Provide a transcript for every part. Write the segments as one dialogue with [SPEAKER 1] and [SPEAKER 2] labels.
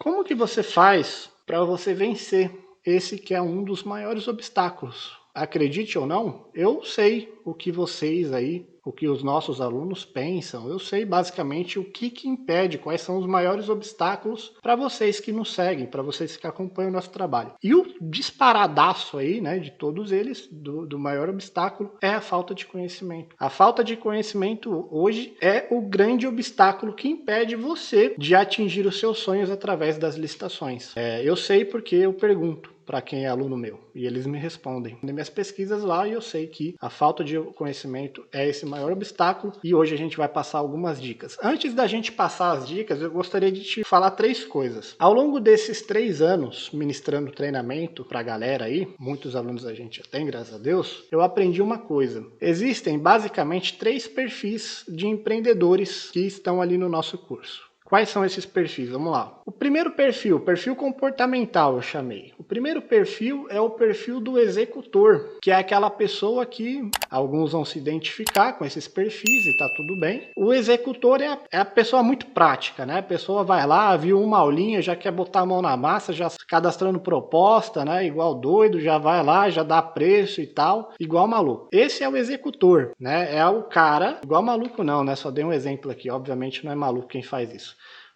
[SPEAKER 1] Como que você faz para você vencer esse que é um dos maiores obstáculos? Acredite ou não, eu sei o que vocês aí, o que os nossos alunos pensam, eu sei basicamente o que impede, quais são os maiores obstáculos para vocês que nos seguem, para vocês que acompanham o nosso trabalho. E o disparadaço aí, né, de todos eles, do maior obstáculo é a falta de conhecimento. A falta de conhecimento hoje é o grande obstáculo que impede você de atingir os seus sonhos através das licitações. Eu sei porque eu pergunto para quem é aluno meu, e eles me respondem. Nas minhas pesquisas lá, eu sei que a falta de conhecimento é esse maior obstáculo, e hoje a gente vai passar algumas dicas. Antes da gente passar as dicas, eu gostaria de te falar 3 coisas. Ao longo desses 3 anos, ministrando treinamento para a galera aí, muitos alunos a gente já tem, graças a Deus, eu aprendi uma coisa. Existem basicamente 3 perfis de empreendedores que estão ali no nosso curso. Quais são esses perfis? Vamos lá. O primeiro perfil, perfil comportamental, eu chamei. O primeiro perfil é o perfil do executor, que é aquela pessoa que alguns vão se identificar com esses perfis e tá tudo bem. O executor é a pessoa muito prática, né? A pessoa vai lá, viu uma aulinha, já quer botar a mão na massa, já cadastrando proposta, né? Igual doido, já vai lá, já dá preço e tal, igual maluco. Esse é o executor, né? É o cara, igual maluco não, né? Só dei um exemplo aqui, obviamente não é maluco quem faz isso.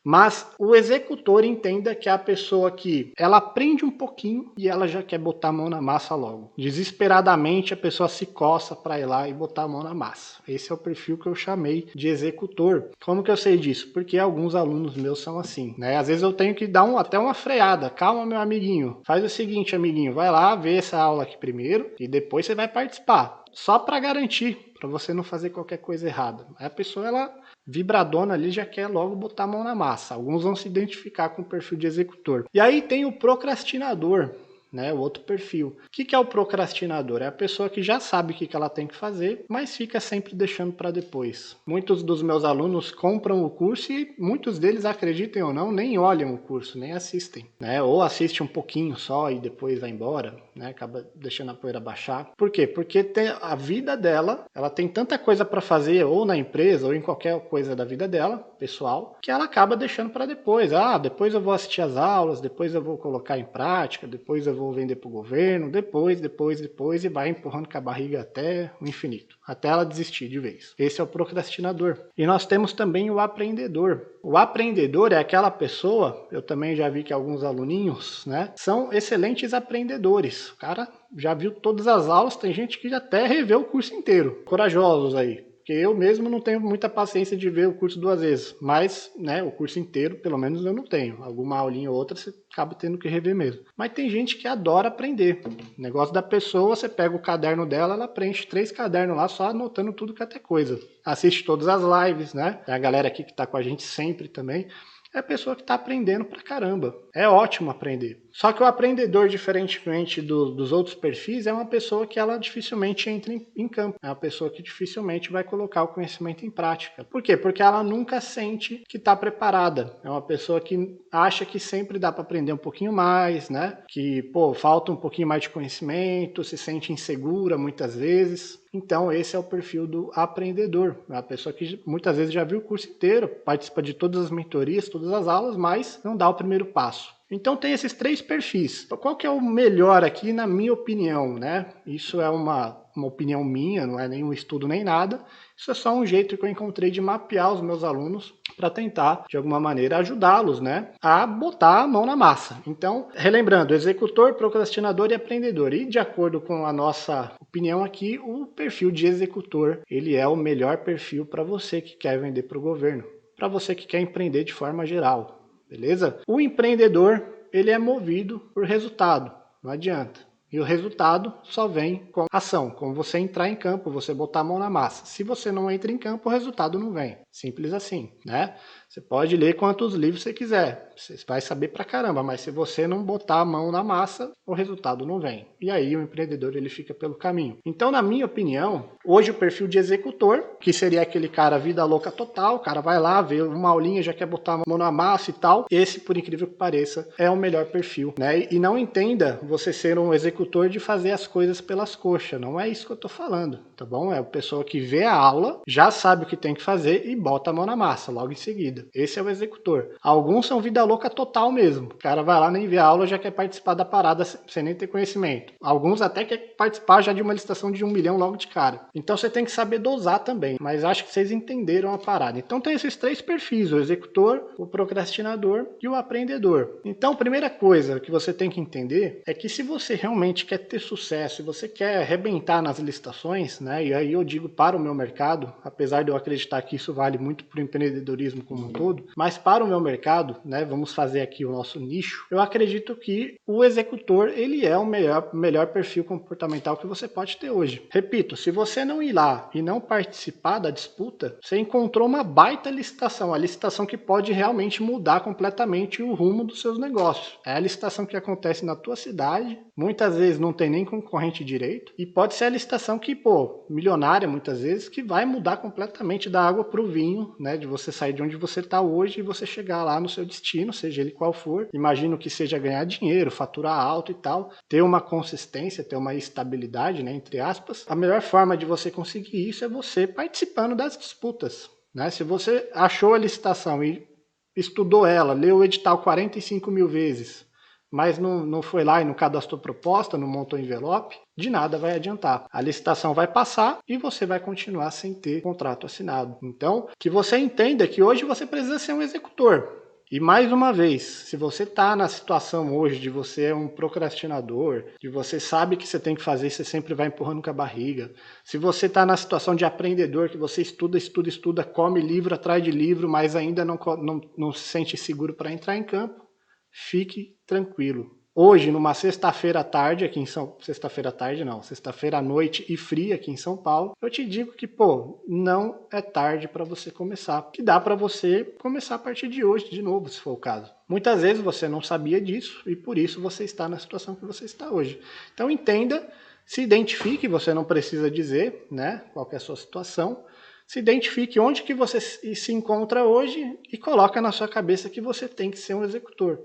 [SPEAKER 1] Mas o executor entenda que é a pessoa que ela aprende um pouquinho e ela já quer botar a mão na massa logo. Desesperadamente a pessoa se coça para ir lá e botar a mão na massa. Esse é o perfil que eu chamei de executor. Como que eu sei disso? Porque alguns alunos meus são assim, né? Às vezes eu tenho que dar até uma freada. Calma, meu amiguinho. Faz o seguinte, amiguinho. Vai lá, vê essa aula aqui primeiro e depois você vai participar. Só para garantir, para você não fazer qualquer coisa errada. A pessoa, ela vibradona ali, já quer logo botar a mão na massa. Alguns vão se identificar com o perfil de executor. E aí tem o procrastinador, né, o outro perfil. O que é o procrastinador? É a pessoa que já sabe o que ela tem que fazer, mas fica sempre deixando para depois. Muitos dos meus alunos compram o curso e muitos deles, acreditem ou não, nem olham o curso, nem assistem, né? Ou assistem um pouquinho só e depois vai embora, né? Acaba deixando a poeira baixar. Por quê? Porque a vida dela, ela tem tanta coisa para fazer, ou na empresa, ou em qualquer coisa da vida dela, pessoal, que ela acaba deixando para depois. Depois eu vou assistir as aulas, depois eu vou colocar em prática, depois eu vou vender para o governo, depois, e vai empurrando com a barriga até o infinito, até ela desistir de vez. Esse é o procrastinador. E nós temos também o aprendedor. O aprendedor é aquela pessoa, eu também já vi que alguns aluninhos, né, são excelentes aprendedores. O cara já viu todas as aulas, tem gente que até revê o curso inteiro. Corajosos aí. Porque eu mesmo não tenho muita paciência de ver o curso 2 vezes, mas, né, o curso inteiro, pelo menos eu não tenho. Alguma aulinha ou outra você acaba tendo que rever mesmo. Mas tem gente que adora aprender. O negócio da pessoa, você pega o caderno dela, ela preenche 3 cadernos lá, só anotando tudo que até coisa. Assiste todas as lives, né? Tem a galera aqui que tá com a gente sempre também. É a pessoa que está aprendendo pra caramba. É ótimo aprender. Só que o aprendedor, diferentemente dos outros perfis, é uma pessoa que ela dificilmente entra em campo. É uma pessoa que dificilmente vai colocar o conhecimento em prática. Por quê? Porque ela nunca sente que está preparada. É uma pessoa que acha que sempre dá para aprender um pouquinho mais, né? Que, falta um pouquinho mais de conhecimento, se sente insegura muitas vezes. Então, esse é o perfil do aprendedor. É uma pessoa que muitas vezes já viu o curso inteiro, participa de todas as mentorias, todas as aulas, mas não dá o primeiro passo. Então tem esses 3 perfis. Qual que é o melhor aqui, na minha opinião, né? Isso é uma opinião minha, não é nenhum estudo nem nada. Isso é só um jeito que eu encontrei de mapear os meus alunos para tentar, de alguma maneira, ajudá-los, né, a botar a mão na massa. Então, relembrando, executor, procrastinador e aprendedor. E de acordo com a nossa opinião aqui, o perfil de executor, ele é o melhor perfil para você que quer vender para o governo, para você que quer empreender de forma geral. Beleza? O empreendedor, ele é movido por resultado, não adianta. E o resultado só vem com ação, com você entrar em campo, você botar a mão na massa. Se você não entra em campo, o resultado não vem. Simples assim, né? Você pode ler quantos livros você quiser, você vai saber pra caramba, mas se você não botar a mão na massa, o resultado não vem. E aí o empreendedor, ele fica pelo caminho. Então, na minha opinião, hoje o perfil de executor, que seria aquele cara vida louca total, o cara vai lá, vê uma aulinha, já quer botar a mão na massa e tal, esse, por incrível que pareça, é o melhor perfil, né? E não entenda você ser um executor executor de fazer as coisas pelas coxas. Não é isso que eu tô falando, tá bom? É a pessoa que vê a aula, já sabe o que tem que fazer e bota a mão na massa logo em seguida. Esse é o executor. Alguns são vida louca total mesmo. O cara vai lá, nem vê a aula, já quer participar da parada sem nem ter conhecimento. Alguns até quer participar já de uma licitação de 1 milhão logo de cara. Então você tem que saber dosar também. Mas acho que vocês entenderam a parada. Então tem esses 3 perfis, o executor, o procrastinador e o aprendedor. Então, a primeira coisa que você tem que entender é que se você realmente quer ter sucesso, se você quer arrebentar nas licitações, né, e aí eu digo para o meu mercado, apesar de eu acreditar que isso vale muito para o empreendedorismo como um todo, mas para o meu mercado, né, vamos fazer aqui o nosso nicho, eu acredito que o executor, ele é o melhor perfil comportamental que você pode ter hoje. Repito, se você não ir lá e não participar da disputa, você encontrou uma baita licitação, a licitação que pode realmente mudar completamente o rumo dos seus negócios. É a licitação que acontece na tua cidade, muitas vezes não tem nem concorrente direito, e pode ser a licitação que, milionária muitas vezes, que vai mudar completamente da água para o vinho, né, de você sair de onde você está hoje e você chegar lá no seu destino, seja ele qual for. Imagino que seja ganhar dinheiro, faturar alto e tal, ter uma consistência, ter uma estabilidade, né, entre aspas. A melhor forma de você conseguir isso é você participando das disputas, né? Se você achou a licitação e estudou ela, leu o edital 45 mil vezes, mas não foi lá e não cadastrou proposta, não montou envelope, de nada vai adiantar. A licitação vai passar e você vai continuar sem ter contrato assinado. Então, que você entenda que hoje você precisa ser um executor. E mais uma vez, se você está na situação hoje de você é um procrastinador, de você sabe que você tem que fazer e você sempre vai empurrando com a barriga, se você está na situação de aprendedor, que você estuda, come livro atrás de livro, mas ainda não se sente seguro para entrar em campo, fique tranquilo. Hoje, numa sexta-feira à tarde, sexta-feira à noite e fria aqui em São Paulo, eu te digo que, não é tarde para você começar. Que dá para você começar a partir de hoje, de novo, se for o caso. Muitas vezes você não sabia disso e por isso você está na situação que você está hoje. Então entenda, se identifique, você não precisa dizer, né, qual é a sua situação. Se identifique onde que você se encontra hoje e coloca na sua cabeça que você tem que ser um executor.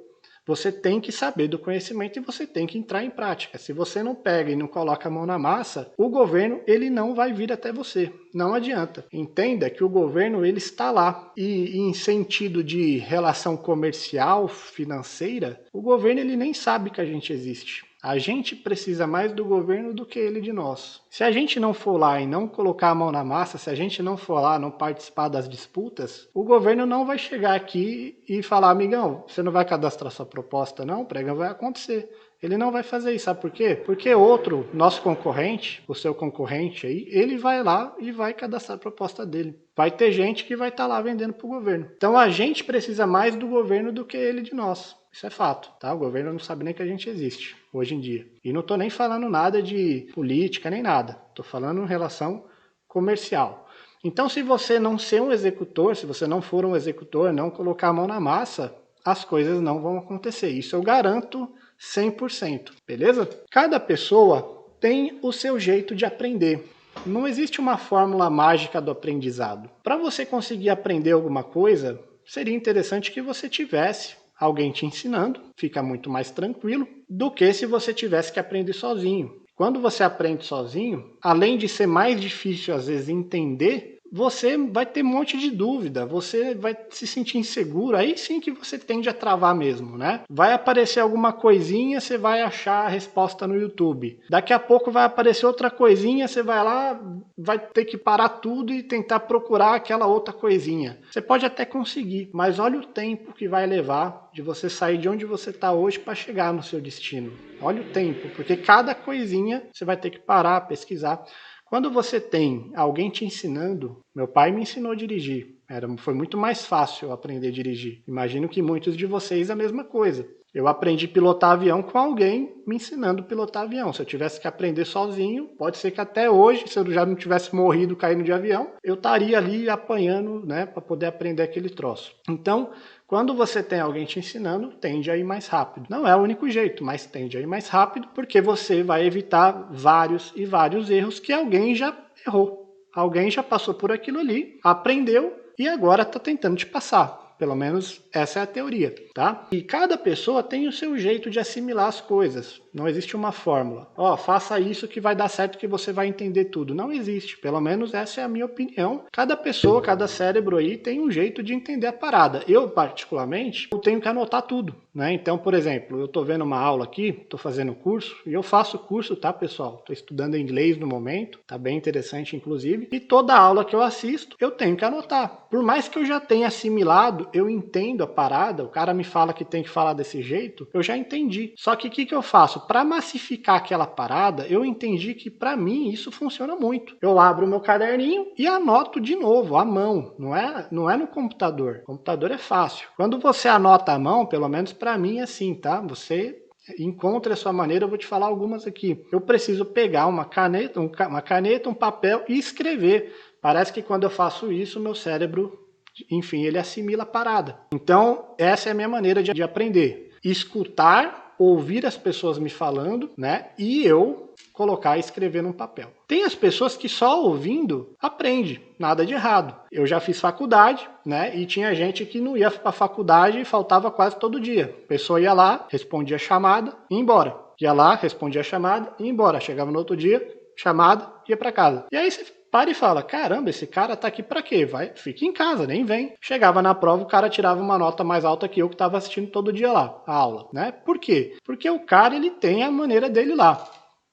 [SPEAKER 1] Você tem que saber do conhecimento e você tem que entrar em prática. Se você não pega e não coloca a mão na massa, o governo ele não vai vir até você. Não adianta. Entenda que o governo ele está lá. E em sentido de relação comercial, financeira, o governo ele nem sabe que a gente existe. A gente precisa mais do governo do que ele de nós. Se a gente não for lá e não colocar a mão na massa, se a gente não for lá, não participar das disputas, o governo não vai chegar aqui e falar, amigão, você não vai cadastrar sua proposta não? Prega, vai acontecer. Ele não vai fazer isso, sabe por quê? Porque outro, nosso concorrente, o seu concorrente aí, ele vai lá e vai cadastrar a proposta dele. Vai ter gente que vai estar lá vendendo para o governo. Então a gente precisa mais do governo do que ele de nós. Isso é fato, tá? O governo não sabe nem que a gente existe hoje em dia. E não estou nem falando nada de política, nem nada. Estou falando em relação comercial. Então, se você não ser um executor, se você não for um executor, não colocar a mão na massa, as coisas não vão acontecer. Isso eu garanto 100%, beleza? Cada pessoa tem o seu jeito de aprender. Não existe uma fórmula mágica do aprendizado. Para você conseguir aprender alguma coisa, seria interessante que você tivesse alguém te ensinando, fica muito mais tranquilo, do que se você tivesse que aprender sozinho. Quando você aprende sozinho, além de ser mais difícil às vezes entender, você vai ter um monte de dúvida, você vai se sentir inseguro, aí sim que você tende a travar mesmo, né? Vai aparecer alguma coisinha, você vai achar a resposta no YouTube. Daqui a pouco vai aparecer outra coisinha, você vai lá, vai ter que parar tudo e tentar procurar aquela outra coisinha. Você pode até conseguir, mas olha o tempo que vai levar de você sair de onde você está hoje para chegar no seu destino. Olha o tempo, porque cada coisinha você vai ter que parar, pesquisar. Quando você tem alguém te ensinando, meu pai me ensinou a dirigir, foi muito mais fácil aprender a dirigir. Imagino que muitos de vocês a mesma coisa. Eu aprendi a pilotar avião com alguém me ensinando a pilotar avião. Se eu tivesse que aprender sozinho, pode ser que até hoje, se eu já não tivesse morrido caindo de avião, eu estaria ali apanhando, né, para poder aprender aquele troço. Então, quando você tem alguém te ensinando, tende a ir mais rápido. Não é o único jeito, mas tende a ir mais rápido, porque você vai evitar vários e vários erros que alguém já errou. Alguém já passou por aquilo ali, aprendeu e agora está tentando te passar. Pelo menos essa é a teoria, tá? E cada pessoa tem o seu jeito de assimilar as coisas. Não existe uma fórmula. Ó, faça isso que vai dar certo, que você vai entender tudo. Não existe. Pelo menos essa é a minha opinião. Cada pessoa, cada cérebro aí tem um jeito de entender a parada. Eu, particularmente, eu tenho que anotar tudo, né? Então, por exemplo, eu tô vendo uma aula aqui, tô fazendo curso, e eu faço curso, tá, pessoal? Tô estudando inglês no momento, tá bem interessante, inclusive. E toda aula que eu assisto, eu tenho que anotar. Por mais que eu já tenha assimilado, eu entendo a parada, o cara me fala que tem que falar desse jeito, eu já entendi. Só que o que eu faço? Para massificar aquela parada, eu entendi que para mim isso funciona muito. Eu abro o meu caderninho e anoto de novo, à mão. Não é no computador. O computador é fácil. Quando você anota à mão, pelo menos para mim é assim, tá? Você encontre a sua maneira, eu vou te falar algumas aqui. Eu preciso pegar uma caneta, um papel e escrever. Parece que quando eu faço isso, meu cérebro, enfim, ele assimila a parada. Então, essa é a minha maneira de aprender. Escutar, ouvir as pessoas me falando, né? E eu colocar e escrever num papel. Tem as pessoas que só ouvindo aprende, nada de errado. Eu já fiz faculdade, né? E tinha gente que não ia para a faculdade e faltava quase todo dia. A pessoa ia lá, respondia a chamada e ia embora. Ia lá, respondia a chamada e ia embora. Chegava no outro dia, chamada, ia para casa. E aí você para e fala, caramba, esse cara tá aqui pra quê? Vai, fica em casa, nem vem. Chegava na prova, o cara tirava uma nota mais alta que eu que estava assistindo todo dia lá, a aula, né? Por quê? Porque o cara, ele tem a maneira dele lá,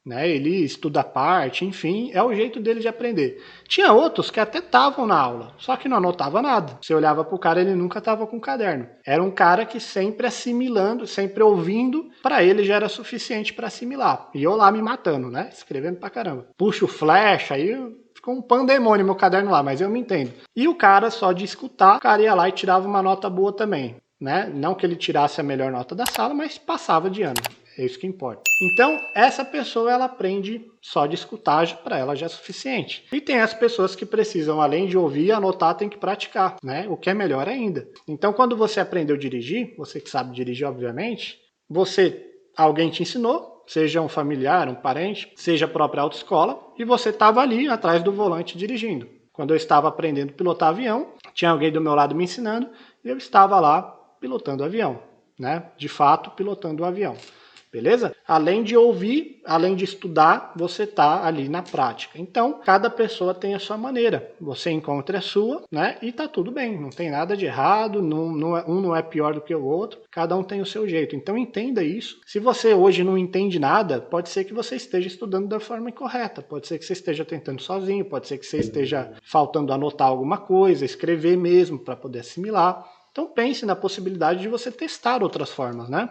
[SPEAKER 1] né? Ele estuda a parte, enfim, é o jeito dele de aprender. Tinha outros que até estavam na aula, só que não anotava nada. Você olhava pro cara, ele nunca estava com caderno. Era um cara que sempre assimilando, sempre ouvindo, para ele já era suficiente para assimilar. E eu lá me matando, né? Escrevendo pra caramba. Puxa o flash, aí ficou um pandemônio meu caderno lá, mas eu me entendo. E o cara, só de escutar, o cara ia lá e tirava uma nota boa também, né? Não que ele tirasse a melhor nota da sala, mas passava de ano. É isso que importa. Então, essa pessoa, ela aprende só de escutar, para ela já é suficiente. E tem as pessoas que precisam, além de ouvir e anotar, tem que praticar, né? O que é melhor ainda. Então, quando você aprendeu a dirigir, você que sabe dirigir, obviamente, alguém te ensinou, seja um familiar, um parente, seja a própria autoescola, e você estava ali atrás do volante dirigindo. Quando eu estava aprendendo a pilotar avião, tinha alguém do meu lado me ensinando, e eu estava lá pilotando o avião, né? De fato, pilotando o avião. Beleza? Além de ouvir, além de estudar, você está ali na prática. Então, cada pessoa tem a sua maneira. Você encontra a sua, né? E tá tudo bem. Não tem nada de errado. Um não é pior do que o outro. Cada um tem o seu jeito. Então, entenda isso. Se você hoje não entende nada, pode ser que você esteja estudando da forma incorreta. Pode ser que você esteja tentando sozinho. Pode ser que você esteja faltando anotar alguma coisa, escrever mesmo para poder assimilar. Então, pense na possibilidade de você testar outras formas, né?